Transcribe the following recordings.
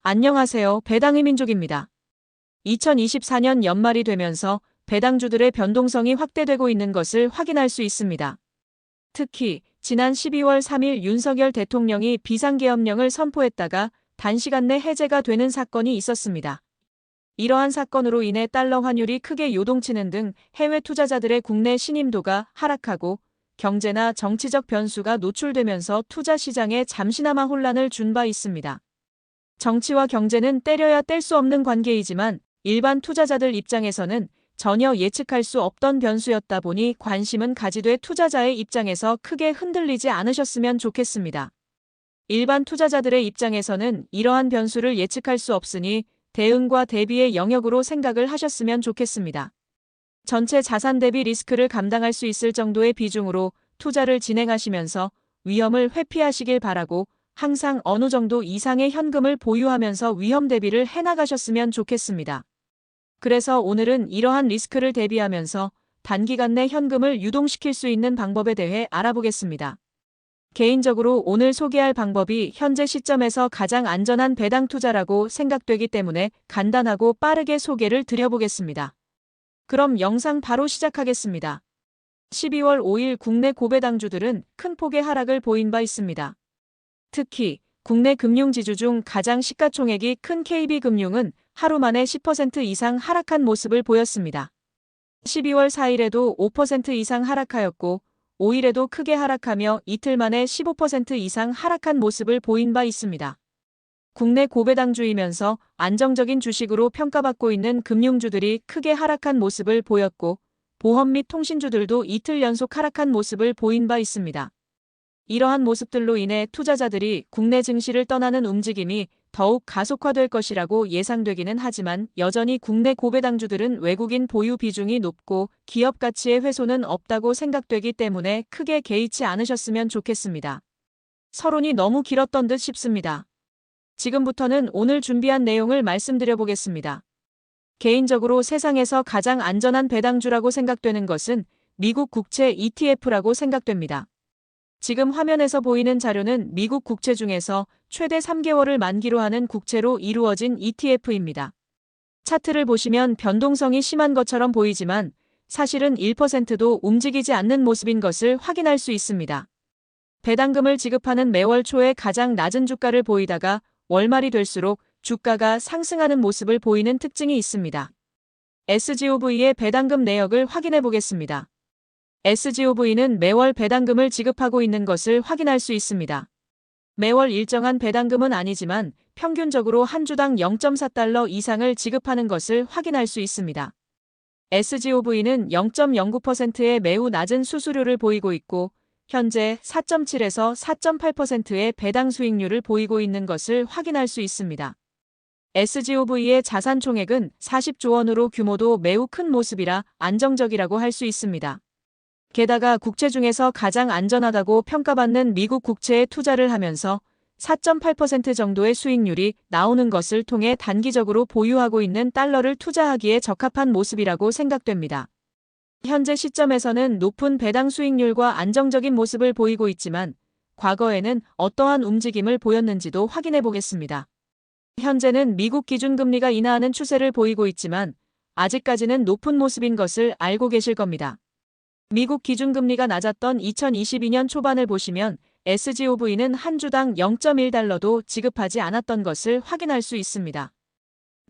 안녕하세요. 배당의 민족입니다. 2024년 연말이 되면서 배당주들의 변동성이 확대되고 있는 것을 확인할 수 있습니다. 특히 지난 12월 3일 윤석열 대통령이 비상계엄령을 선포했다가 단시간 내 해제가 되는 사건이 있었습니다. 이러한 사건으로 인해 달러 환율이 크게 요동치는 등 해외 투자자들의 국내 신임도가 하락하고 경제나 정치적 변수가 노출되면서 투자 시장에 잠시나마 혼란을 준 바 있습니다. 정치와 경제는 때려야 뗄 수 없는 관계이지만 일반 투자자들 입장에서는 전혀 예측할 수 없던 변수였다 보니 관심은 가지되 투자자의 입장에서 크게 흔들리지 않으셨으면 좋겠습니다. 일반 투자자들의 입장에서는 이러한 변수를 예측할 수 없으니 대응과 대비의 영역으로 생각을 하셨으면 좋겠습니다. 전체 자산 대비 리스크를 감당할 수 있을 정도의 비중으로 투자를 진행하시면서 위험을 회피하시길 바라고 항상 어느 정도 이상의 현금을 보유하면서 위험 대비를 해나가셨으면 좋겠습니다. 그래서 오늘은 이러한 리스크를 대비하면서 단기간 내 현금을 유동시킬 수 있는 방법에 대해 알아보겠습니다. 개인적으로 오늘 소개할 방법이 현재 시점에서 가장 안전한 배당 투자라고 생각되기 때문에 간단하고 빠르게 소개를 드려보겠습니다. 그럼 영상 바로 시작하겠습니다. 12월 5일 국내 고배당주들은 큰 폭의 하락을 보인 바 있습니다. 특히 국내 금융지주 중 가장 시가총액이 큰 KB금융은 하루 만에 10% 이상 하락한 모습을 보였습니다. 12월 4일에도 5% 이상 하락하였고 5일에도 크게 하락하며 이틀 만에 15% 이상 하락한 모습을 보인 바 있습니다. 국내 고배당주이면서 안정적인 주식으로 평가받고 있는 금융주들이 크게 하락한 모습을 보였고 보험 및 통신주들도 이틀 연속 하락한 모습을 보인 바 있습니다. 이러한 모습들로 인해 투자자들이 국내 증시를 떠나는 움직임이 더욱 가속화될 것이라고 예상되기는 하지만 여전히 국내 고배당주들은 외국인 보유 비중이 높고 기업 가치의 훼손은 없다고 생각되기 때문에 크게 개의치 않으셨으면 좋겠습니다. 서론이 너무 길었던 듯 싶습니다. 지금부터는 오늘 준비한 내용을 말씀드려 보겠습니다. 개인적으로 세상에서 가장 안전한 배당주라고 생각되는 것은 미국 국채 ETF라고 생각됩니다. 지금 화면에서 보이는 자료는 미국 국채 중에서 최대 3개월을 만기로 하는 국채로 이루어진 ETF입니다. 차트를 보시면 변동성이 심한 것처럼 보이지만 사실은 1%도 움직이지 않는 모습인 것을 확인할 수 있습니다. 배당금을 지급하는 매월 초에 가장 낮은 주가를 보이다가 월말이 될수록 주가가 상승하는 모습을 보이는 특징이 있습니다. SGOV의 배당금 내역을 확인해 보겠습니다. SGOV는 매월 배당금을 지급하고 있는 것을 확인할 수 있습니다. 매월 일정한 배당금은 아니지만 평균적으로 한 주당 0.4달러 이상을 지급하는 것을 확인할 수 있습니다. SGOV는 0.09%의 매우 낮은 수수료를 보이고 있고 현재 4.7에서 4.8%의 배당 수익률을 보이고 있는 것을 확인할 수 있습니다. SGOV의 자산 총액은 40조 원으로 규모도 매우 큰 모습이라 안정적이라고 할 수 있습니다. 게다가 국채 중에서 가장 안전하다고 평가받는 미국 국채에 투자를 하면서 4.8% 정도의 수익률이 나오는 것을 통해 단기적으로 보유하고 있는 달러를 투자하기에 적합한 모습이라고 생각됩니다. 현재 시점에서는 높은 배당 수익률과 안정적인 모습을 보이고 있지만 과거에는 어떠한 움직임을 보였는지도 확인해 보겠습니다. 현재는 미국 기준금리가 인하하는 추세를 보이고 있지만 아직까지는 높은 모습인 것을 알고 계실 겁니다. 미국 기준금리가 낮았던 2022년 초반을 보시면 SGOV는 한 주당 0.1달러도 지급하지 않았던 것을 확인할 수 있습니다.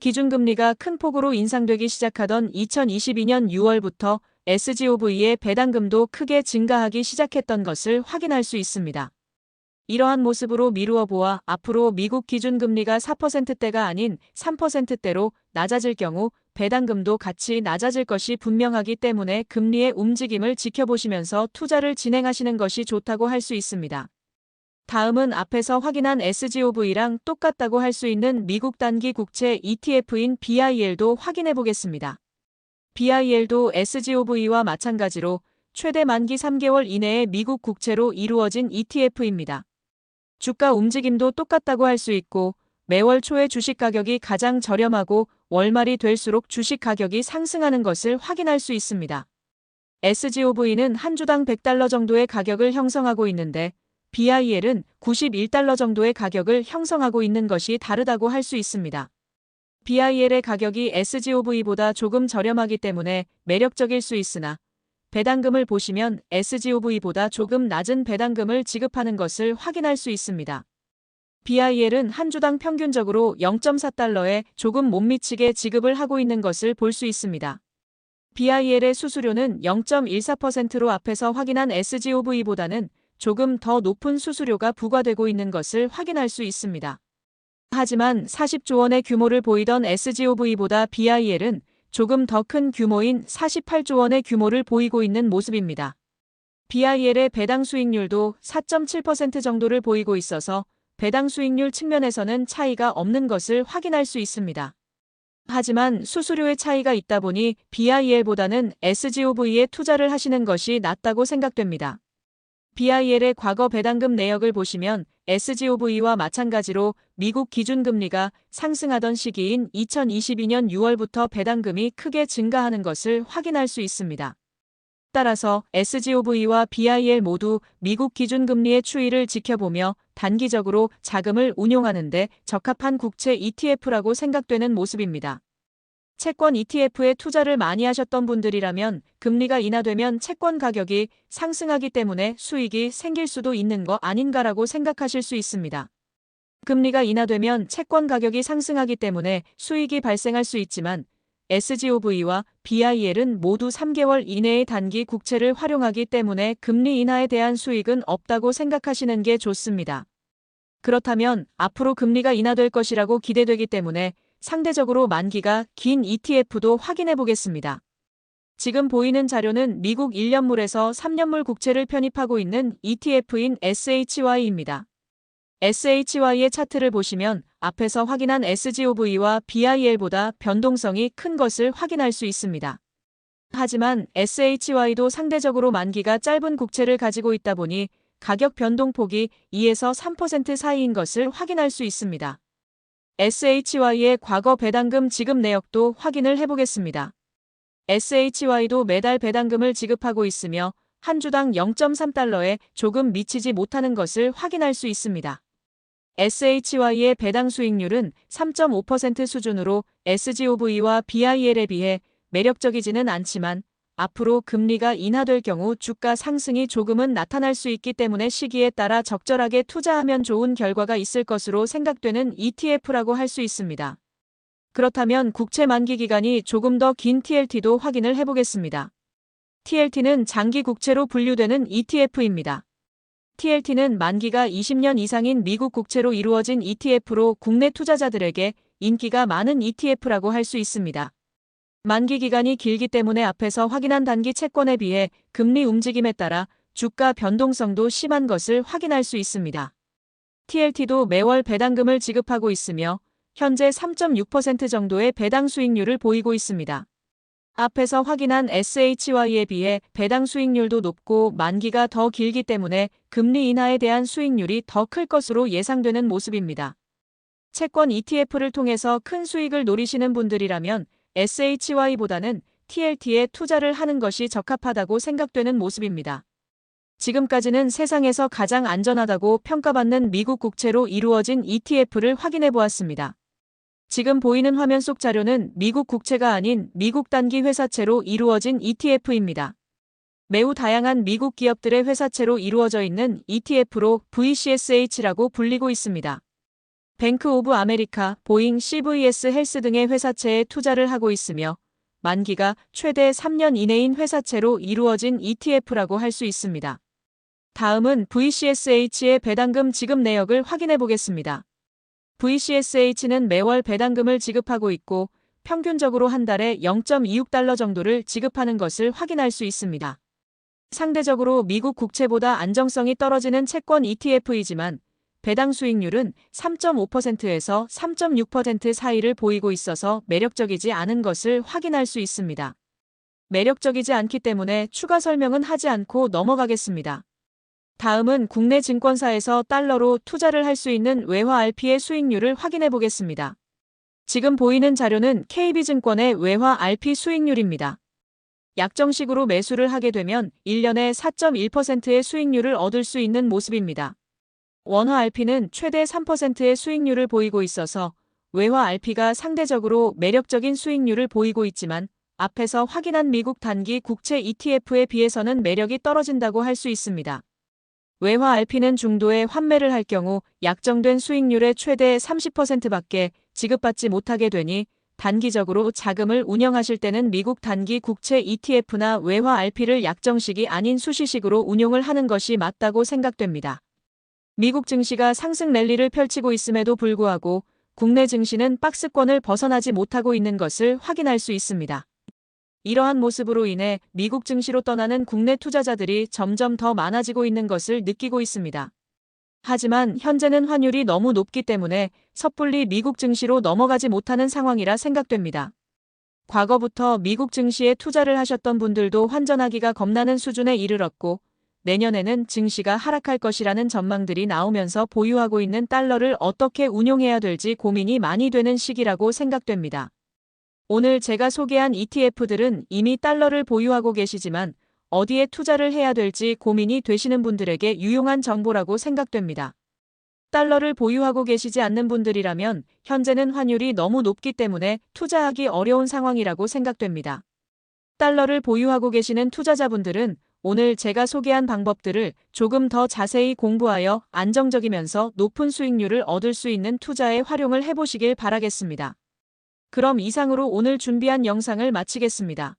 기준금리가 큰 폭으로 인상되기 시작하던 2022년 6월부터 SGOV의 배당금도 크게 증가하기 시작했던 것을 확인할 수 있습니다. 이러한 모습으로 미루어 보아 앞으로 미국 기준금리가 4%대가 아닌 3%대로 낮아질 경우 배당금도 같이 낮아질 것이 분명하기 때문에 금리의 움직임을 지켜보시면서 투자를 진행하시는 것이 좋다고 할 수 있습니다. 다음은 앞에서 확인한 SGOV랑 똑같다고 할 수 있는 미국 단기 국채 ETF인 BIL도 확인해 보겠습니다. BIL도 SGOV와 마찬가지로 최대 만기 3개월 이내의 미국 국채로 이루어진 ETF입니다. 주가 움직임도 똑같다고 할 수 있고 매월 초에 주식 가격이 가장 저렴하고 월말이 될수록 주식 가격이 상승하는 것을 확인할 수 있습니다. SGOV는 한 주당 $100 정도의 가격을 형성하고 있는데 BIL은 91달러 정도의 가격을 형성하고 있는 것이 다르다고 할 수 있습니다. BIL의 가격이 SGOV보다 조금 저렴하기 때문에 매력적일 수 있으나 배당금을 보시면 SGOV보다 조금 낮은 배당금을 지급하는 것을 확인할 수 있습니다. BIL은 한 주당 평균적으로 0.4달러에 조금 못 미치게 지급을 하고 있는 것을 볼 수 있습니다. BIL의 수수료는 0.14%로 앞에서 확인한 SGOV보다는 조금 더 높은 수수료가 부과되고 있는 것을 확인할 수 있습니다. 하지만 40조 원의 규모를 보이던 SGOV보다 BIL은 조금 더 큰 규모인 48조 원의 규모를 보이고 있는 모습입니다. BIL의 배당 수익률도 4.7% 정도를 보이고 있어서 배당 수익률 측면에서는 차이가 없는 것을 확인할 수 있습니다. 하지만 수수료의 차이가 있다 보니 BIL보다는 SGOV에 투자를 하시는 것이 낫다고 생각됩니다. BIL의 과거 배당금 내역을 보시면 SGOV와 마찬가지로 미국 기준금리가 상승하던 시기인 2022년 6월부터 배당금이 크게 증가하는 것을 확인할 수 있습니다. 따라서 SGOV와 BIL 모두 미국 기준금리의 추이를 지켜보며 단기적으로 자금을 운용하는 데 적합한 국채 ETF라고 생각되는 모습입니다. 채권 ETF에 투자를 많이 하셨던 분들이라면 금리가 인하되면 채권 가격이 상승하기 때문에 수익이 생길 수도 있는 거 아닌가라고 생각하실 수 있습니다. 금리가 인하되면 채권 가격이 상승하기 때문에 수익이 발생할 수 있지만 SGOV와 BIL은 모두 3개월 이내의 단기 국채를 활용하기 때문에 금리 인하에 대한 수익은 없다고 생각하시는 게 좋습니다. 그렇다면 앞으로 금리가 인하될 것이라고 기대되기 때문에 상대적으로 만기가 긴 ETF도 확인해 보겠습니다. 지금 보이는 자료는 미국 1년물에서 3년물 국채를 편입하고 있는 ETF인 SHY입니다. SHY의 차트를 보시면 앞에서 확인한 SGOV와 BIL보다 변동성이 큰 것을 확인할 수 있습니다. 하지만 SHY도 상대적으로 만기가 짧은 국채를 가지고 있다 보니 가격 변동폭이 2에서 3% 사이인 것을 확인할 수 있습니다. SHY의 과거 배당금 지급 내역도 확인을 해보겠습니다. SHY도 매달 배당금을 지급하고 있으며 한 주당 0.3달러에 조금 미치지 못하는 것을 확인할 수 있습니다. SHY의 배당 수익률은 3.5% 수준으로 SGOV와 BIL에 비해 매력적이지는 않지만 앞으로 금리가 인하될 경우 주가 상승이 조금은 나타날 수 있기 때문에 시기에 따라 적절하게 투자하면 좋은 결과가 있을 것으로 생각되는 ETF라고 할 수 있습니다. 그렇다면 국채 만기 기간이 조금 더 긴 TLT도 확인을 해보겠습니다. TLT는 장기 국채로 분류되는 ETF입니다. TLT는 만기가 20년 이상인 미국 국채로 이루어진 ETF로 국내 투자자들에게 인기가 많은 ETF라고 할 수 있습니다. 만기 기간이 길기 때문에 앞에서 확인한 단기 채권에 비해 금리 움직임에 따라 주가 변동성도 심한 것을 확인할 수 있습니다. TLT도 매월 배당금을 지급하고 있으며 현재 3.6% 정도의 배당 수익률을 보이고 있습니다. 앞에서 확인한 SHY에 비해 배당 수익률도 높고 만기가 더 길기 때문에 금리 인하에 대한 수익률이 더 클 것으로 예상되는 모습입니다. 채권 ETF를 통해서 큰 수익을 노리시는 분들이라면 SHY보다는 TLT에 투자를 하는 것이 적합하다고 생각되는 모습입니다. 지금까지는 세상에서 가장 안전하다고 평가받는 미국 국채로 이루어진 ETF를 확인해 보았습니다. 지금 보이는 화면 속 자료는 미국 국채가 아닌 미국 단기 회사채로 이루어진 ETF입니다. 매우 다양한 미국 기업들의 회사채로 이루어져 있는 ETF로 VCSH라고 불리고 있습니다. 뱅크 오브 아메리카, 보잉, CVS 헬스 등의 회사채에 투자를 하고 있으며 만기가 최대 3년 이내인 회사채로 이루어진 ETF라고 할 수 있습니다. 다음은 VCSH의 배당금 지급 내역을 확인해 보겠습니다. VCSH는 매월 배당금을 지급하고 있고 평균적으로 한 달에 0.26달러 정도를 지급하는 것을 확인할 수 있습니다. 상대적으로 미국 국채보다 안정성이 떨어지는 채권 ETF이지만 배당 수익률은 3.5%에서 3.6% 사이를 보이고 있어서 매력적이지 않은 것을 확인할 수 있습니다. 매력적이지 않기 때문에 추가 설명은 하지 않고 넘어가겠습니다. 다음은 국내 증권사에서 달러로 투자를 할 수 있는 외화 RP의 수익률을 확인해 보겠습니다. 지금 보이는 자료는 KB증권의 외화 RP 수익률입니다. 약정식으로 매수를 하게 되면 1년에 4.1%의 수익률을 얻을 수 있는 모습입니다. 원화 RP는 최대 3%의 수익률을 보이고 있어서 외화 RP가 상대적으로 매력적인 수익률을 보이고 있지만 앞에서 확인한 미국 단기 국채 ETF에 비해서는 매력이 떨어진다고 할 수 있습니다. 외화 RP는 중도에 환매를 할 경우 약정된 수익률의 최대 30%밖에 지급받지 못하게 되니 단기적으로 자금을 운영하실 때는 미국 단기 국채 ETF나 외화 RP를 약정식이 아닌 수시식으로 운용을 하는 것이 맞다고 생각됩니다. 미국 증시가 상승 랠리를 펼치고 있음에도 불구하고 국내 증시는 박스권을 벗어나지 못하고 있는 것을 확인할 수 있습니다. 이러한 모습으로 인해 미국 증시로 떠나는 국내 투자자들이 점점 더 많아지고 있는 것을 느끼고 있습니다. 하지만 현재는 환율이 너무 높기 때문에 섣불리 미국 증시로 넘어가지 못하는 상황이라 생각됩니다. 과거부터 미국 증시에 투자를 하셨던 분들도 환전하기가 겁나는 수준에 이르렀고 내년에는 증시가 하락할 것이라는 전망들이 나오면서 보유하고 있는 달러를 어떻게 운용해야 될지 고민이 많이 되는 시기라고 생각됩니다. 오늘 제가 소개한 ETF들은 이미 달러를 보유하고 계시지만 어디에 투자를 해야 될지 고민이 되시는 분들에게 유용한 정보라고 생각됩니다. 달러를 보유하고 계시지 않는 분들이라면 현재는 환율이 너무 높기 때문에 투자하기 어려운 상황이라고 생각됩니다. 달러를 보유하고 계시는 투자자분들은 오늘 제가 소개한 방법들을 조금 더 자세히 공부하여 안정적이면서 높은 수익률을 얻을 수 있는 투자에 활용을 해보시길 바라겠습니다. 그럼 이상으로 오늘 준비한 영상을 마치겠습니다.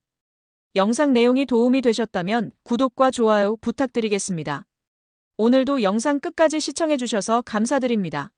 영상 내용이 도움이 되셨다면 구독과 좋아요 부탁드리겠습니다. 오늘도 영상 끝까지 시청해주셔서 감사드립니다.